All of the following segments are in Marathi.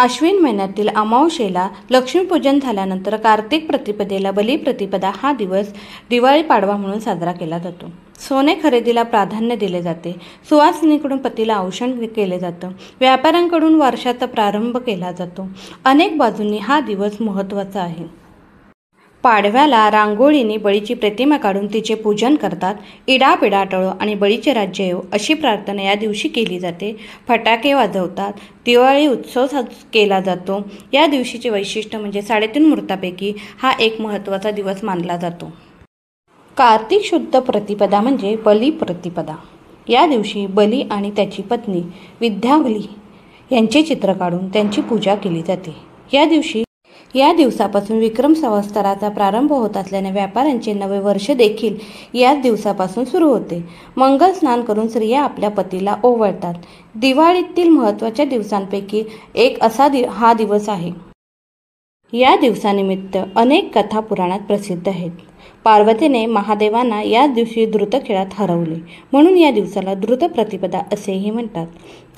आश्विन महिन्यातील अमावास्येला लक्ष्मीपूजन झाल्यानंतर कार्तिक प्रतिपदेला बलिप्रतिपदा हा दिवस दिवाळी पाडवा म्हणून साजरा केला जातो। सोने खरेदीला प्राधान्य दिले जाते। सुवासिनीकडून पतीला औक्षण केले जातं। व्यापाऱ्यांकडून वर्षाचा प्रारंभ केला जातो। अनेक बाजूंनी हा दिवस महत्त्वाचा आहे। पाडव्याला रांगोळीने बळीची प्रतिमा काढून तिचे पूजन करतात। इडापिडा टळो आणि बळीचे राज्य येवो अशी प्रार्थना या दिवशी केली जाते। फटाके वाजवतात। दिवाळी उत्सव केला जातो। या दिवशीचे वैशिष्ट्य म्हणजे 3.5 मुहूर्तापैकी हा एक महत्त्वाचा दिवस मानला जातो। कार्तिक शुद्ध प्रतिपदा म्हणजे बलिप्रतिपदा। या दिवशी बली आणि त्याची पत्नी विद्यावली यांचे चित्र काढून त्यांची पूजा केली जाते। या दिवसापासून विक्रम संवत्सराचा प्रारंभ होत असल्याने व्यापाऱ्यांचे नवे वर्ष देखील याच दिवसापासून सुरू होते। मंगल स्नान करून स्त्रिया आपल्या पतीला ओवाळतात। दिवाळीतील महत्त्वाच्या दिवसांपैकी एक असा हा दिवस आहे। या दिवसानिमित्त अनेक कथा पुराणात प्रसिद्ध आहेत। पार्वतीने महादेवांना याच दिवशी द्रुतखेळात हरवले म्हणून या दिवसाला द्रुत प्रतिपदा असेही म्हणतात।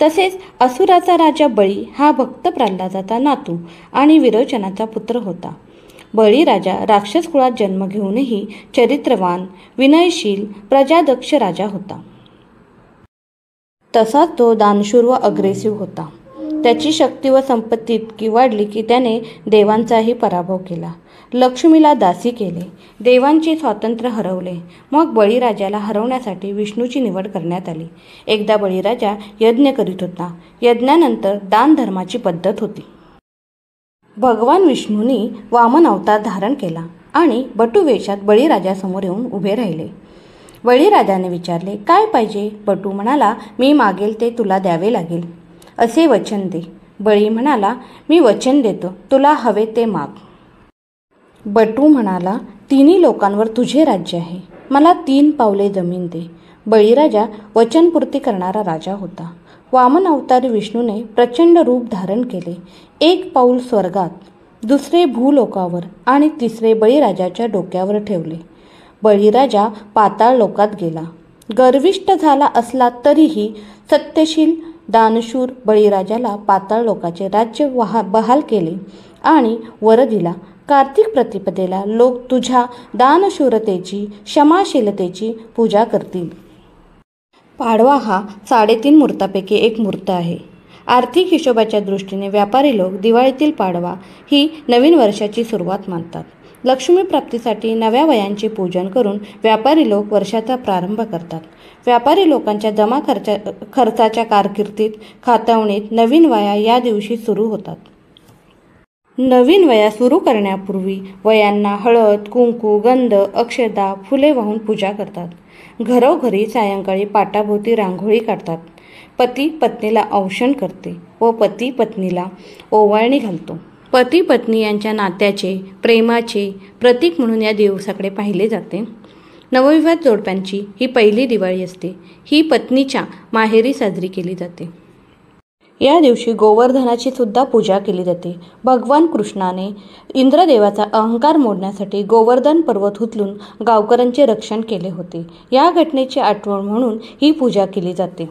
तसेच असुराचा राजा बळी हा भक्त प्रल्हादाचा नातू आणि विरोचनाचा पुत्र होता। बळी राजा राक्षस कुळात जन्म घेऊनही चरित्रवान, विनयशील, प्रजादक्ष राजा होता। तसाच तो दानशूर व अग्रेसिव्ह होता। त्याची शक्ती व संपत्ती इतकी वाढली की त्याने देवांचाही पराभव केला। लक्ष्मीला दासी केले। देवांचे स्वातंत्र्य हरवले। मग बळीराजाला हरवण्यासाठी विष्णूची निवड करण्यात आली। एकदा बळीराजा यज्ञ करीत होता। यज्ञानंतर दानधर्माची पद्धत होती। भगवान विष्णूंनी वामन अवतार धारण केला आणि बटू वेशात बळीराजासमोर येऊन उभे राहिले। बळीराजाने विचारले, काय पाहिजे? बटू म्हणाला, मी मागेल ते तुला द्यावे लागेल, असे वचन दे। बळी म्हणाला, मी वचन देतो, तुला हवे ते माग। बटू म्हणाला, 3 लोकांवर तुझे राज्य आहे, मला 3 पावले जमीन दे। बळीराजा वचनपूर्ती करणारा राजा होता। वामन अवतारी विष्णूने प्रचंड रूप धारण केले। 1 पाऊल स्वर्गात, 2 भूलोकावर आणि 3 बळीराजाच्या डोक्यावर ठेवले। बळीराजा पाताळ लोकात गेला। गर्विष्ठ झाला असला तरीही सत्यशील दानशूर बळीराजाला पाताळ लोकाचे राज्य बहाल केले आणि वर दिला, कार्तिक प्रतिपदेला लोक तुझ्या दानशूरतेची, क्षमाशीलतेची पूजा करतील। पाडवा हा 3.5 मुहूर्तापैकी एक मुहूर्त आहे। आर्थिक हिशोबाच्या दृष्टीने व्यापारी लोक दिवाळीतील पाडवा ही नवीन वर्षाची सुरुवात मानतात। लक्ष्मी प्राप्तीसाठी नव्या वयांचे पूजन करून व्यापारी लोक वर्षाचा प्रारंभ करतात। व्यापारी लोकांच्या जमा खर्चाच्या कारकिर्दीत खातवणीत नवीन वया या दिवशी सुरू होतात। नवीन वया सुरू करण्यापूर्वी वयांना हळद, कुंकू, गंध, अक्षता, फुले वाहून पूजा करतात। घरोघरी सायंकाळी पाटाभोवती रांगोळी काढतात। पती पत्नीला औक्षण करते व पती पत्नीला ओवाळणी घालतो। पती पत्नी यांच्या नात्याचे, प्रेमाचे प्रतीक म्हणून या दिवसाकडे पाहिले जाते। नवविवाहित जोडप्यांची ही पहिली दिवाळी असते। ही पत्नीच्या माहेरी साजरी केली जाते। या दिवशी गोवर्धनाची सुद्धा पूजा केली जाते। भगवान कृष्णाने इंद्रदेवाचा अहंकार मोडण्यासाठी गोवर्धन पर्वत उचलून गावकऱ्यांचे रक्षण केले होते। या घटनेची आठवण म्हणून ही पूजा केली जाते।